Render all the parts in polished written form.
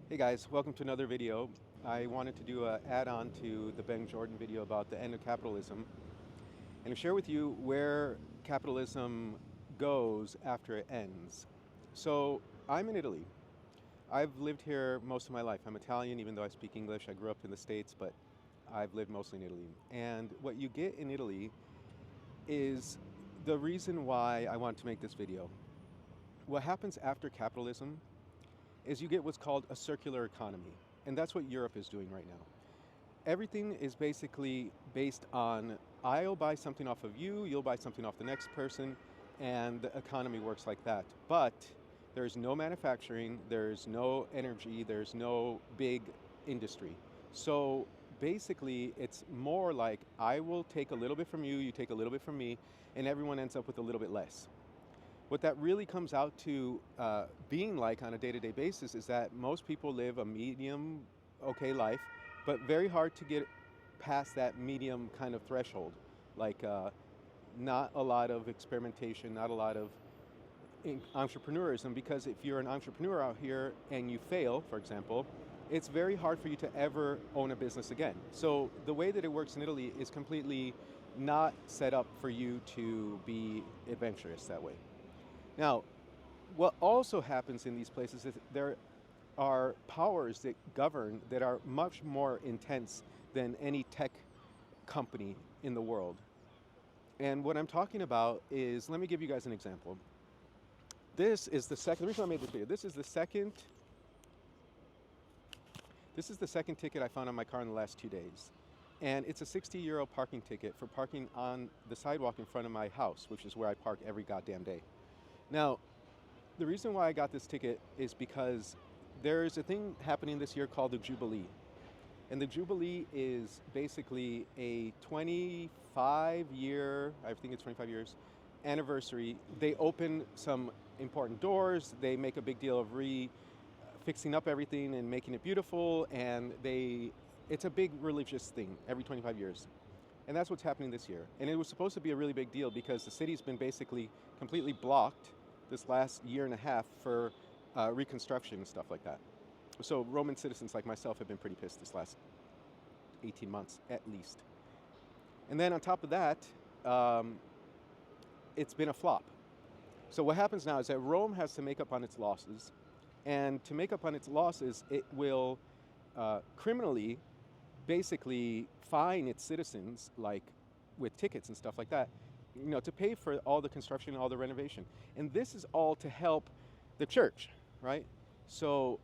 Hey guys, welcome to another video. I wanted to do an add-on to the Benn Jordan video about the end of capitalism and to share with you where capitalism goes after it ends. So I'm in Italy. I've lived here most of my life. I'm Italian, even though I speak English. I grew up in the States, but I've lived mostly in Italy. And what you get in Italy is the reason why I wanted to make this video. What happens after capitalism is you get what's called a circular economy. And that's what Europe is doing right now. Everything is basically based on I'll buy something off of you, you'll buy something off the next person, and the economy works like that. But there's no manufacturing, there's no energy, there's no big industry. So basically, it's more like I will take a little bit from you, you take a little bit from me, and everyone ends up with a little bit less. What that really comes out to being like on a day-to-day basis is that most people live a medium okay life, but very hard to get past that medium kind of threshold. Like not a lot of experimentation, not a lot of entrepreneurism, because if you're an entrepreneur out here and you fail, for example, it's very hard for you to ever own a business again. So the way that it works in Italy is completely not set up for you to be adventurous that way. Now, what also happens in these places is there are powers that govern that are much more intense than any tech company in the world. And what I'm talking about is, let me give you guys an example. This is the reason I made this video, this is the second ticket I found on my car in the last 2 days. And it's a 60-euro parking ticket for parking on the sidewalk in front of my house, which is where I park every goddamn day. Now, the reason why I got this ticket is because there's a thing happening this year called the Jubilee. And the Jubilee is basically a 25-year, I think it's 25 years, anniversary. They open some important doors, they make a big deal of fixing up everything and making it beautiful, and it's a big religious thing every 25 years. And that's what's happening this year. And it was supposed to be a really big deal because the city's been basically completely blocked this last year and a half for reconstruction and stuff like that. So Roman citizens like myself have been pretty pissed this last 18 months at least. And then on top of that, it's been a flop. So what happens now is that Rome has to make up on its losses. And to make up on its losses, it will criminally basically fine its citizens, like with tickets and stuff like that, to pay for all the construction, all the renovation. And this is all to help the church, right? So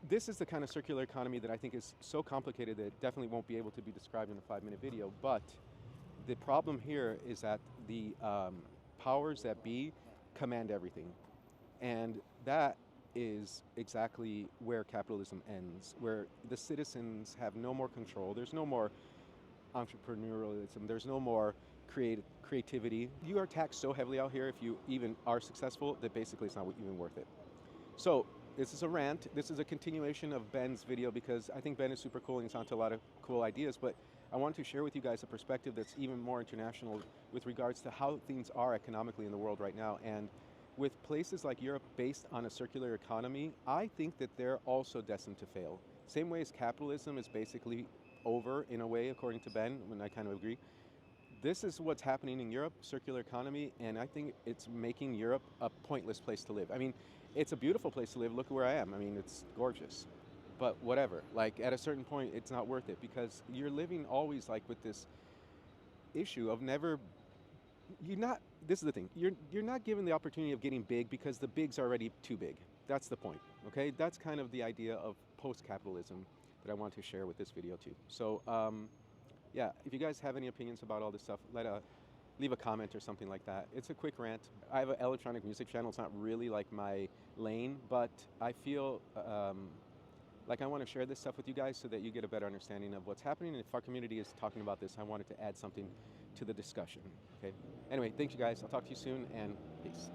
this is the kind of circular economy that I think is so complicated that it definitely won't be able to be described in a 5-minute video. But the problem here is that the powers that be command everything. And that is exactly where capitalism ends, where the citizens have no more control. There's no more entrepreneurialism. There's no more creativity. You are taxed so heavily out here if you even are successful that basically it's not even worth it. So this is a rant. This is a continuation of Benn's video because I think Benn is super cool and he's onto a lot of cool ideas, but I wanted to share with you guys a perspective that's even more international with regards to how things are economically in the world right now. And with places like Europe based on a circular economy, I think that they're also destined to fail. Same way as capitalism is basically over in a way, according to Benn, and I kind of agree. This is what's happening in Europe, circular economy, and I think it's making Europe a pointless place to live. I mean, it's a beautiful place to live. Look at where I am. I mean, it's gorgeous. But whatever, like at a certain point, it's not worth it because you're living always like with this issue of this is the thing, you're not given the opportunity of getting big because the big's already too big. That's the point, okay? That's kind of the idea of post-capitalism that I want to share with this video too. So yeah, if you guys have any opinions about all this stuff, leave a comment or something like that. It's a quick rant. I have an electronic music channel. It's not really like my lane, but I feel like I want to share this stuff with you guys so that you get a better understanding of what's happening. And if our community is talking about this, I wanted to add something to the discussion. Okay. Anyway, thank you guys. I'll talk to you soon, and peace.